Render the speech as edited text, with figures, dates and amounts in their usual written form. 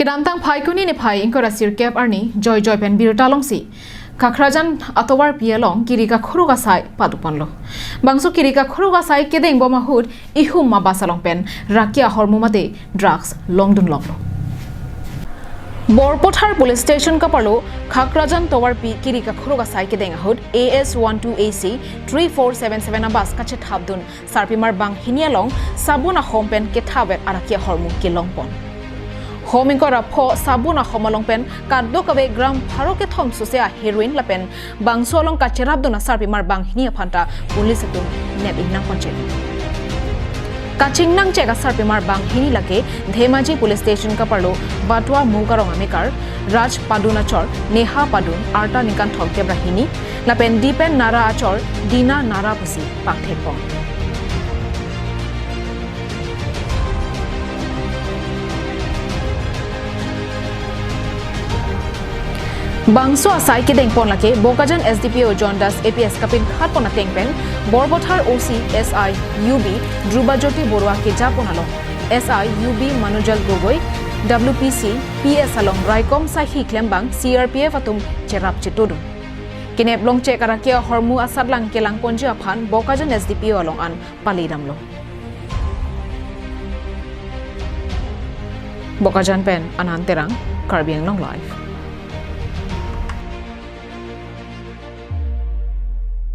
Kedantang phai kuni ni phai ingko rasir kep arni joy pen birta longsi kakrajan atowar pialong kirika khuruga sai padupanlo bangso kirika khuruga sai kedeng boma hud ihum ma basalong pen rakia hormumate drugs longdun longlo Borpothar police station kapalo khakrajan towar pi kirika khuruga sai kedeng hud AS12AC 3477 abas kache thabdun sarpimar banghini long sabuna hompen ke thabet arakia hormu kilongpon Homing ko rapho sabuna homalong pen kaddo kawe gram pharo ke thom susea heroin lapen bangso long kacherab dona sarpimar banghini phanta police tu neb inang ponche kachingnang chega sarpimar banghini lake dhemaji police station ka parlo batwa mugarong amekar raj paduna chor neha padun arta nikan thokte brahini lapen dipen nara achor dina nara pusi pakthepong Bangso asai ke dengpon lake Bokajan SDPO John Das APS kapin khat pona tengpen Borbothar OC SI UB Drubajoti Borwa ke japonalo SI UB Manujal Gogoi WPC PS along Raikom sai hi klembang CRPF atum cherap chitodun kinep long che karakia hormu asadlang kelang ponje aphan Bokajan SDPO along an palidamlo Bokajan pen ananterang Caribbean long life